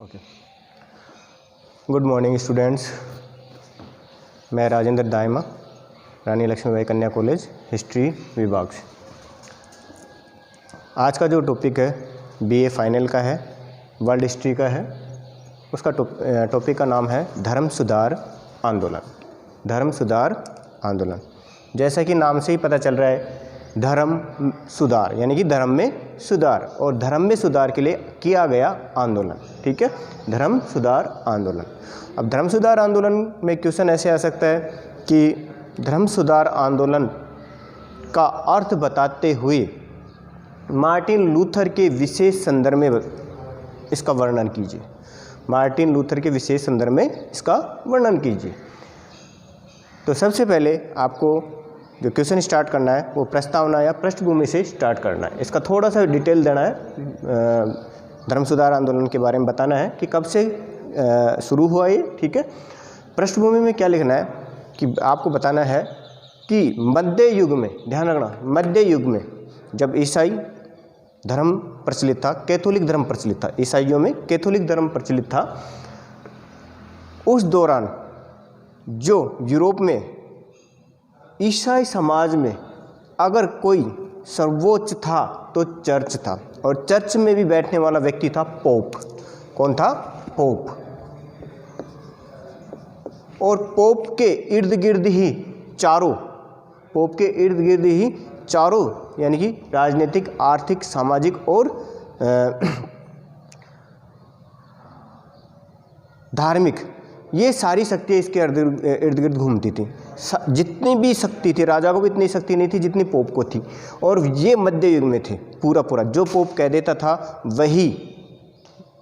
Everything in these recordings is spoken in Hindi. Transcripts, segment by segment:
Okay, good morning students. मैं राजेंद्र दायमा, रानी लक्ष्मीबाई कन्या कॉलेज, हिस्ट्री विभाग से। आज का जो टॉपिक है बीए फाइनल का है, वर्ल्ड हिस्ट्री का है। उसका टॉपिक का नाम है धर्म सुधार आंदोलन। धर्म सुधार आंदोलन, जैसा कि नाम से ही पता चल रहा है, धर्म सुधार यानी कि धर्म में सुधार, और धर्म में सुधार के लिए किया गया आंदोलन। ठीक है, धर्म सुधार आंदोलन। अब धर्म सुधार आंदोलन में क्वेश्चन ऐसे आ सकता है कि धर्म सुधार आंदोलन का अर्थ बताते हुए मार्टिन लूथर के विशेष संदर्भ में इसका वर्णन कीजिए। मार्टिन लूथर के विशेष संदर्भ में इसका वर्णन कीजिए। तो सबसे पहले आपको जो क्वेश्चन स्टार्ट करना है वो प्रस्तावना या पृष्ठभूमि से स्टार्ट करना है। इसका थोड़ा सा डिटेल देना है, धर्म सुधार आंदोलन के बारे में बताना है कि कब से शुरू हुआ ये। ठीक है, पृष्ठभूमि में क्या लिखना है कि आपको बताना है कि मध्य युग में, ध्यान रखना, मध्य युग में जब ईसाई धर्म प्रचलित था, कैथोलिक धर्म प्रचलित था, ईसाइयों में कैथोलिक धर्म प्रचलित था, उस दौरान जो यूरोप में ईसाई समाज में अगर कोई सर्वोच्च था तो चर्च था, और चर्च में भी बैठने वाला व्यक्ति था पोप। कौन था? पोप। और पोप के इर्द गिर्द ही चारों, पोप के इर्द गिर्द ही चारों यानी कि राजनीतिक, आर्थिक, सामाजिक और धार्मिक, ये सारी शक्तियाँ इसके इर्द गिर्द घूमती थी। जितनी भी शक्ति थी, राजा को भी इतनी शक्ति नहीं थी जितनी पोप को थी, और ये मध्य युग में थे। पूरा जो पोप कह देता था वही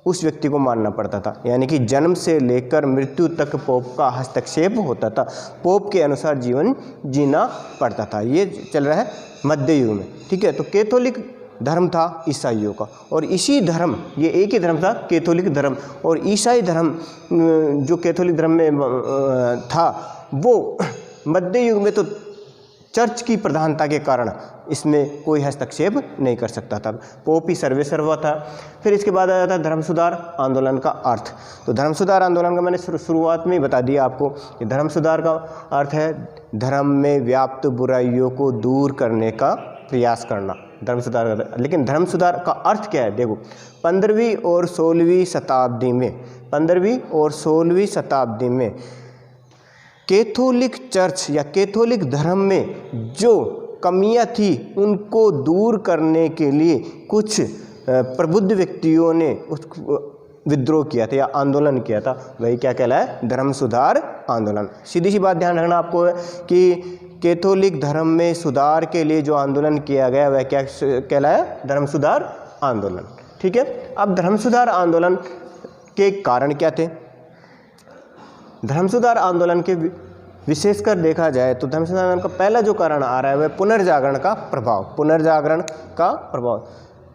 उस व्यक्ति को मानना पड़ता था, यानी कि जन्म से लेकर मृत्यु तक पोप का हस्तक्षेप होता था, पोप के अनुसार जीवन जीना पड़ता था। ये चल रहा है मध्य युग में। ठीक है, तो कैथोलिक धर्म था ईसाइयों का, और इसी धर्म, ये एक ही धर्म था कैथोलिक धर्म, और ईसाई धर्म जो कैथोलिक धर्म में था वो मध्य युग में तो चर्च की प्रधानता के कारण इसमें कोई हस्तक्षेप नहीं कर सकता था, पोप ही सर्वेसर्वा था। फिर इसके बाद आ जाता धर्म सुधार आंदोलन का अर्थ। तो धर्म सुधार आंदोलन का मैंने शुरुआत में ही बता दिया आपको कि धर्म सुधार का अर्थ है धर्म में व्याप्त बुराइयों को दूर करने का प्रयास करना, धर्म सुधार का। लेकिन धर्म सुधार का अर्थ क्या है? देखो, 15वीं और 16वीं शताब्दी में, 15वीं और 16वीं शताब्दी में कैथोलिक चर्च या कैथोलिक धर्म में जो कमियां थी उनको दूर करने के लिए कुछ प्रबुद्ध व्यक्तियों ने विद्रोह किया था या आंदोलन किया था। वही क्या कहलाया? धर्म सुधार आंदोलन। सीधी सी बात ध्यान रखना आपको है कि कैथोलिक धर्म में सुधार के लिए जो आंदोलन किया गया वह क्या कहलाया? धर्म सुधार आंदोलन। ठीक है, अब धर्म सुधार आंदोलन के कारण क्या थे? धर्म सुधार आंदोलन के विशेषकर देखा जाए तो धर्म सुधार आंदोलन का पहला जो कारण आ रहा है वह पुनर्जागरण का प्रभाव। पुनर्जागरण का प्रभाव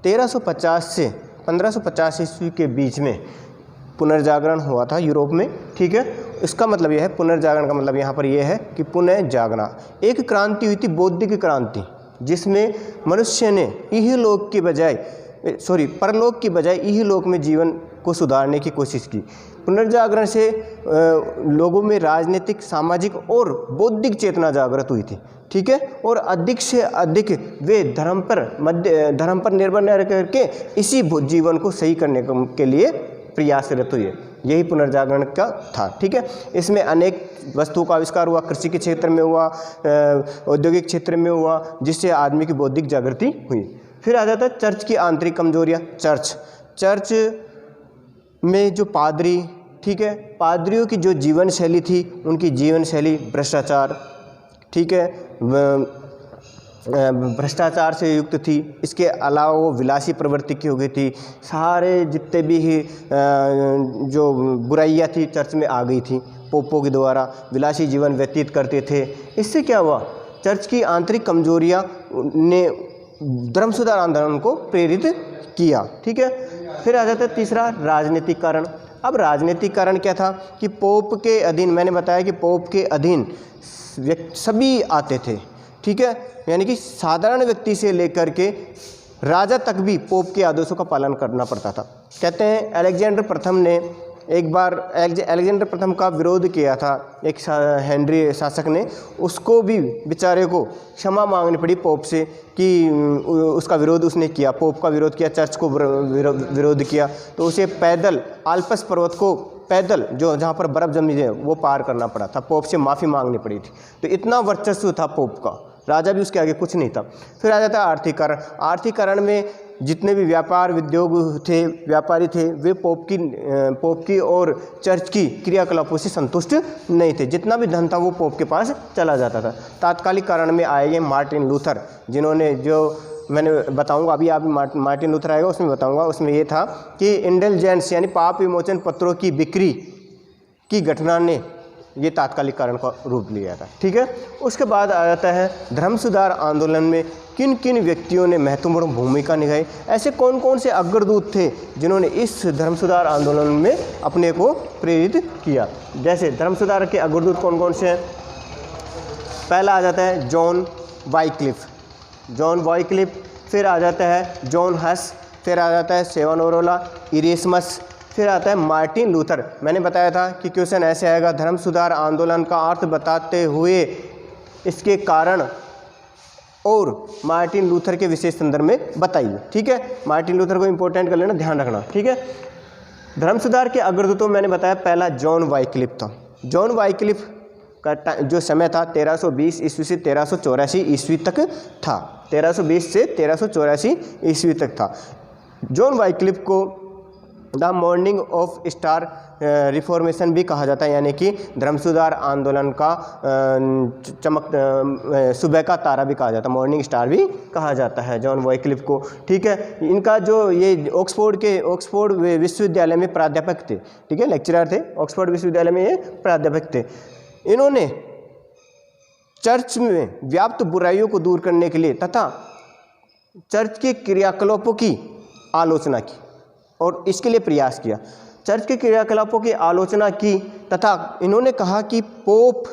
1350 से 1550 ईस्वी के बीच में पुनर्जागरण हुआ था यूरोप में। ठीक है, इसका मतलब यह है, पुनर्जागरण का मतलब यहाँ पर यह है कि पुनः जागना। एक क्रांति हुई थी, बौद्धिक क्रांति, जिसमें मनुष्य ने इहलोक की बजाय परलोक की बजाय इहलोक में जीवन को सुधारने की कोशिश की। पुनर्जागरण से लोगों में राजनीतिक, सामाजिक और बौद्धिक चेतना जागृत हुई थी। ठीक है, और अधिक से अधिक वे धर्म पर निर्भर न करके इसी जीवन को सही करने के लिए प्रयासरत हुए। यही पुनर्जागरण का था। ठीक है, इसमें अनेक वस्तुओं का आविष्कार हुआ, कृषि के क्षेत्र में हुआ, औद्योगिक क्षेत्र में हुआ, जिससे आदमी की बौद्धिक जागृति हुई। फिर आ जाता है चर्च की आंतरिक कमजोरियाँ। चर्च में जो पादरी, ठीक है, पादरियों की जो जीवन शैली थी, उनकी जीवन शैली भ्रष्टाचार, ठीक है, भ्रष्टाचार से युक्त थी। इसके अलावा वो विलासी प्रवृत्ति की हो गई थी। सारे जितने भी जो बुराइयाँ थी चर्च में आ गई थी, पोपों के द्वारा विलासी जीवन व्यतीत करते थे। इससे क्या हुआ? चर्च की आंतरिक कमजोरियाँ ने धर्म सुधार आंदोलन को प्रेरित किया। ठीक है, फिर आ जाता है तीसरा, राजनीतिक कारण। अब राजनीतिक कारण क्या था कि पोप के अधीन, मैंने बताया कि पोप के अधीन सभी आते थे। ठीक है, यानी कि साधारण व्यक्ति से लेकर के राजा तक भी पोप के आदेशों का पालन करना पड़ता था। कहते हैं अलेक्जेंडर प्रथम ने एक बार अलेक्जेंडर प्रथम का विरोध किया था एक हेनरी शासक ने, उसको भी बेचारे को क्षमा मांगनी पड़ी पोप से कि उसका विरोध उसने किया, पोप का विरोध किया, चर्च को विरोध किया, तो उसे पैदल आल्प्स पर्वत को पैदल जो जहाँ पर बर्फ़ जमी है वो पार करना पड़ा था, पोप से माफ़ी मांगनी पड़ी थी। तो इतना वर्चस्व था पोप का, राजा भी उसके आगे कुछ नहीं था। फिर आ जाता है आर्थिकरण। आर्थिकरण में जितने भी व्यापार उद्योग थे, व्यापारी थे, वे पोप की और चर्च की क्रियाकलापों से संतुष्ट नहीं थे। जितना भी धन था वो पोप के पास चला जाता था। तात्कालिक कारण में आए मार्टिन लूथर, जिन्होंने जो मैंने बताऊंगा अभी, आप मार्टिन लूथर आएगा उसमें बताऊंगा। उसमें ये था कि इंडल्जेंस यानी पाप विमोचन पत्रों की बिक्री की घटना ने ये तात्कालिक कारण का रूप लिया था। ठीक है, उसके बाद आ जाता है धर्म सुधार आंदोलन में किन किन व्यक्तियों ने महत्वपूर्ण भूमिका निभाई। ऐसे कौन कौन से अग्रदूत थे जिन्होंने इस धर्म सुधार आंदोलन में अपने को प्रेरित किया। जैसे धर्म सुधार के अग्रदूत कौन कौन से हैं। पहला आ जाता है जॉन वाइक्लिफ, फिर आ जाता है जॉन हस, फिर आ जाता है सेवानोरोला, इरेस्मस, फिर आता है मार्टिन लूथर। मैंने बताया था कि क्वेश्चन ऐसे आएगा, धर्म सुधार आंदोलन का अर्थ बताते हुए इसके कारण और मार्टिन लूथर के विशेष संदर्भ में बताइए। ठीक है, मार्टिन लूथर को इंपॉर्टेंट कर लेना, ध्यान रखना। ठीक है, धर्म सुधार के अग्रदूतों मैंने बताया, पहला जॉन वाइक्लिफ था। जॉन वाइक्लिफ का जो समय था 1320 ईस्वी से 1384 ईस्वी तक था। 1320 से 1384 ईस्वी तक था। जॉन वाइक्लिफ को the morning of star reformation भी कहा जाता है, यानी कि धर्म सुधार आंदोलन का सुबह का तारा भी कहा जाता है, मॉर्निंग स्टार भी कहा जाता है जॉन वाइक्लिफ को। ठीक है, इनका जो ये ऑक्सफोर्ड विश्वविद्यालय में प्राध्यापक थे। ठीक है, लेक्चरर थे, ऑक्सफोर्ड विश्वविद्यालय में ये प्राध्यापक थे। इन्होंने चर्च में व्याप्त बुराइयों को दूर करने के लिए तथा चर्च के क्रियाकलापों की आलोचना की और इसके लिए प्रयास किया। चर्च के क्रियाकलापों की आलोचना की तथा इन्होंने कहा कि पोप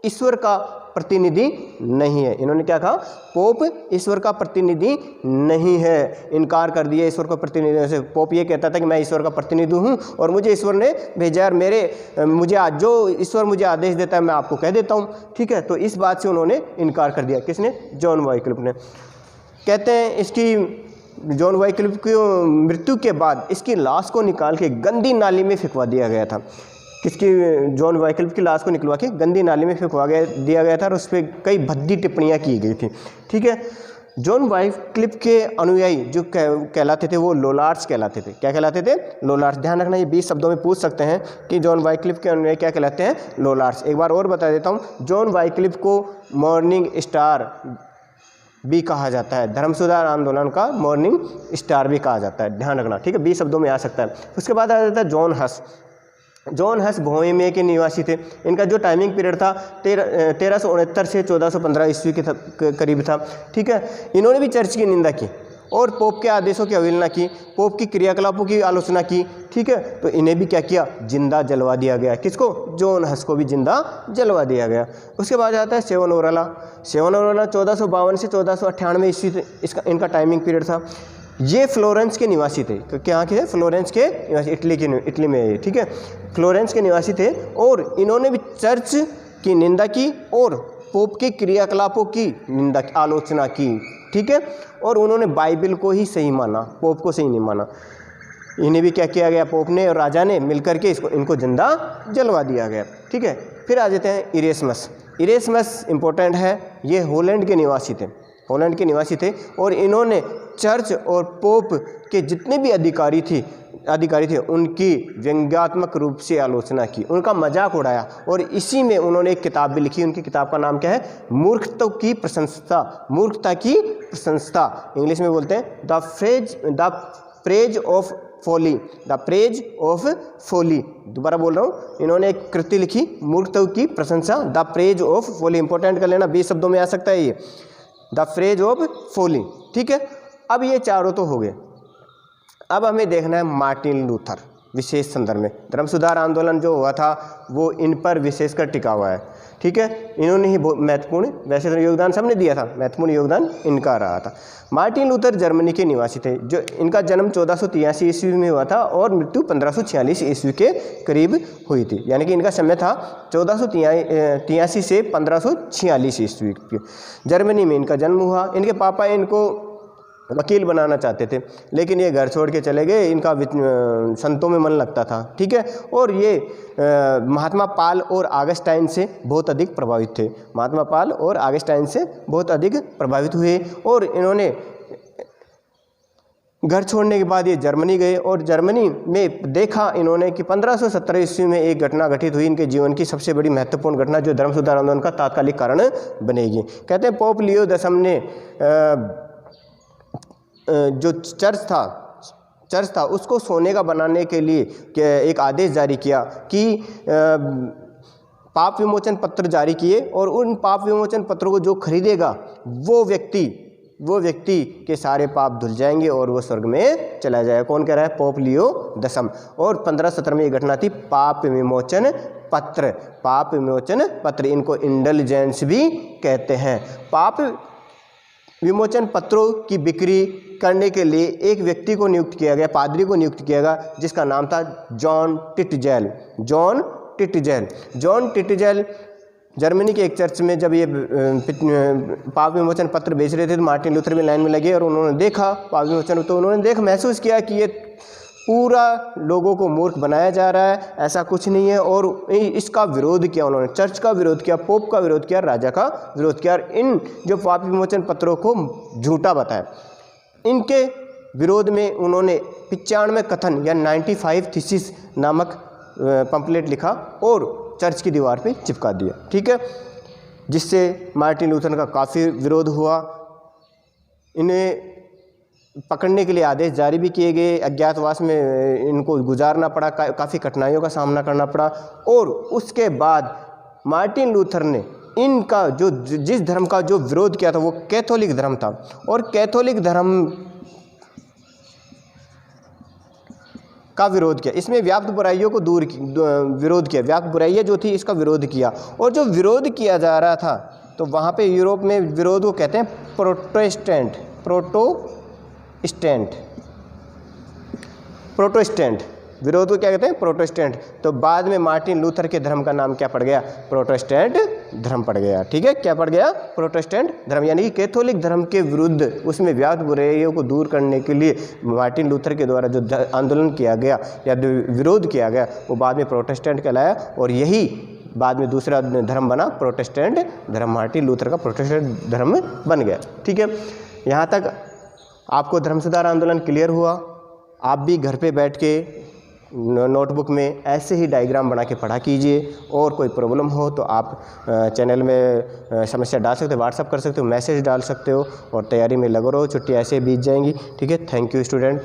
ईश्वर का प्रतिनिधि नहीं है। इन्होंने क्या कहा, पोप ईश्वर का प्रतिनिधि नहीं है, इनकार कर दिया ईश्वर का प्रतिनिधि से। पोप ये कहता था कि मैं ईश्वर का प्रतिनिधि हूँ और मुझे ईश्वर ने भेजा है, मुझे आज जो ईश्वर मुझे आदेश देता है मैं आपको कह देता हूँ। ठीक है, तो इस बात से उन्होंने इनकार कर दिया। किसने? जॉन वाइक्लिफ ने। कहते हैं इसकी जॉन वाइक्लिफ की मृत्यु के बाद इसकी लाश को निकाल के गंदी नाली में फेंकवा दिया गया था। किसकी? जॉन वाइक्लिफ की लाश को निकलवा के गंदी नाली में फेंकवा दिया गया था और उस पर कई भद्दी टिप्पणियां की गई थी। ठीक है, जॉन वाइक्लिफ के अनुयायी जो कहलाते थे वो लोलार्ड्स कहलाते थे। क्या कहलाते थे? लोलार्ड्स। ध्यान रखना, ये 20 शब्दों में पूछ सकते हैं कि जॉन वाइक्लिफ के अनुयायी क्या कहलाते हैं? लोलार्ड्स। एक बार और बता देता हूँ, जॉन वाइक्लिफ को मॉर्निंग स्टार भी कहा जाता है, धर्म सुधार आंदोलन का मॉर्निंग स्टार भी कहा जाता है। ध्यान रखना, ठीक है, 20 शब्दों में आ सकता है। उसके बाद आ जाता है जॉन हस। जॉन हस बोहेमिया के निवासी थे। इनका जो टाइमिंग पीरियड था 1369 से 1415 ईस्वी के करीब था। ठीक है, इन्होंने भी चर्च की निंदा की और पोप के आदेशों की अवहेलना की, पोप की क्रियाकलापों की आलोचना की। ठीक है, तो इन्हें भी क्या किया? जिंदा जलवा दिया गया। किसको? जॉन हस को भी जिंदा जलवा दिया गया। उसके बाद आता है सेवानोरोला। 1452 से 1498 ईस्वी इनका टाइमिंग पीरियड था। ये फ्लोरेंस के निवासी थे। क्या के? फ्लोरेंस के निवासी, इटली में है। ठीक है, फ्लोरेंस के निवासी थे और इन्होंने भी चर्च की निंदा की और पोप के क्रियाकलापों की निंदा की, आलोचना की। ठीक है, और उन्होंने बाइबल को ही सही माना, पोप को सही नहीं माना। इन्हें भी क्या किया गया? पोप ने और राजा ने मिलकर के इनको जिंदा जलवा दिया गया। ठीक है, फिर आ जाते हैं इरेस्मस। इरेस्मस इंपॉर्टेंट है, ये हॉलैंड के निवासी थे और इन्होंने चर्च और पोप के जितने भी अधिकारी थे उनकी व्यंग्यात्मक रूप से आलोचना की, उनका मजाक उड़ाया और इसी में उन्होंने एक किताब भी लिखी। उनकी किताब का नाम क्या है? मूर्खता की प्रशंसा। इंग्लिश में बोलते हैं द प्रेज ऑफ फोली। दोबारा बोल रहा हूँ, इन्होंने एक कृति लिखी, मूर्खता की प्रशंसा, द प्रेज ऑफ फोली। इंपॉर्टेंट कर लेना, 20 शब्दों में आ सकता है ये, द प्रेज ऑफ फोली। ठीक है, अब ये चारों तो हो गए। अब हमें देखना है मार्टिन लूथर। विशेष संदर्भ में। धर्म सुधार आंदोलन जो हुआ था वो इन पर विशेषकर टिका हुआ है, ठीक है। इन्होंने ही बहुत महत्वपूर्ण, वैसे तो योगदान सबने दिया था, महत्वपूर्ण योगदान इनका रहा था। मार्टिन लूथर जर्मनी के निवासी थे, जो इनका जन्म 1483 ईस्वी में हुआ था और मृत्यु 1546 ईस्वी के करीब हुई थी, यानी कि इनका समय था 1483 से 1546 ईस्वी के। जर्मनी में इनका जन्म हुआ। इनके पापा इनको वकील बनाना चाहते थे, लेकिन ये घर छोड़ के चले गए। इनका संतों में मन लगता था, ठीक है। और ये महात्मा पाल और ऑगस्टाइन से बहुत अधिक प्रभावित थे। महात्मा पाल और ऑगस्टाइन से बहुत अधिक प्रभावित हुए और इन्होंने घर छोड़ने के बाद ये जर्मनी गए और जर्मनी में देखा इन्होंने कि 1517 ईस्वी में एक घटना घटित हुई इनके जीवन की सबसे बड़ी महत्वपूर्ण घटना, जो धर्म सुधार आंदोलन का तात्कालिक कारण बनेगी। कहते हैं पोप लियो 10 ने जो चर्च था उसको सोने का बनाने के लिए एक आदेश जारी किया कि पाप विमोचन पत्र जारी किए और उन पाप विमोचन पत्रों को जो खरीदेगा वो व्यक्ति के सारे पाप धुल जाएंगे और वो स्वर्ग में चला जाएगा। कौन कह रहा है? Pope Leo 10। और 1517 में ये घटना थी। पाप विमोचन पत्र, इनको इंडल्जेंस भी कहते हैं। पाप विमोचन पत्रों की बिक्री करने के लिए एक व्यक्ति को नियुक्त किया गया, पादरी को नियुक्त किया गया, जिसका नाम था जॉन टिटजेल। जर्मनी के एक चर्च में जब ये पाप विमोचन पत्र बेच रहे थे तो मार्टिन लूथर भी लाइन में लगे और उन्होंने देखा पाप विमोचन, तो उन्होंने महसूस किया कि ये पूरा लोगों को मूर्ख बनाया जा रहा है, ऐसा कुछ नहीं है। और इसका विरोध किया उन्होंने, चर्च का विरोध किया, पोप का विरोध किया, राजा का विरोध किया और इन जो पाप विमोचन पत्रों को झूठा बताया। इनके विरोध में उन्होंने 95 कथन या 95 थीसिस नामक पंपलेट लिखा और चर्च की दीवार पे चिपका दिया, ठीक है, जिससे मार्टिन लूथर का काफ़ी विरोध हुआ। इन्हें पकड़ने के लिए आदेश जारी भी किए गए, अज्ञातवास में इनको गुजारना पड़ा, काफ़ी कठिनाइयों का सामना करना पड़ा। और उसके बाद मार्टिन लूथर ने इनका जिस धर्म का जो विरोध किया था वो कैथोलिक धर्म था, और कैथोलिक धर्म का विरोध किया। इसमें व्याप्त बुराइयों को विरोध किया, व्याप्त बुराइयाँ जो थी इसका विरोध किया। और जो विरोध किया जा रहा था तो वहाँ पे यूरोप में विरोध को कहते हैं प्रोटेस्टेंट। विरोध को क्या कहते हैं? प्रोटेस्टेंट। तो बाद में मार्टिन लूथर के धर्म का नाम क्या पड़ गया? प्रोटेस्टेंट धर्म पड़ गया, ठीक है। क्या पड़ गया? प्रोटेस्टेंट धर्म, यानी कि कैथोलिक धर्म के विरुद्ध उसमें व्याप्त बुराइयों को दूर करने के लिए मार्टिन लूथर के द्वारा जो आंदोलन किया गया या विरोध किया गया वो बाद में प्रोटेस्टेंट कहलाया और यही बाद में दूसरा धर्म बना प्रोटेस्टेंट धर्म। मार्टिन लूथर का प्रोटेस्टेंट धर्म बन गया, ठीक है। यहाँ तक आपको धर्म सुधार आंदोलन क्लियर हुआ। आप भी घर पे बैठ के नोटबुक में ऐसे ही डायग्राम बना के पढ़ा कीजिए। और कोई प्रॉब्लम हो तो आप चैनल में समस्या डाल सकते हो, व्हाट्सअप कर सकते हो, मैसेज डाल सकते हो और तैयारी में लगे रहो। छुट्टी ऐसे बीत जाएंगी, ठीक है। Thank you student.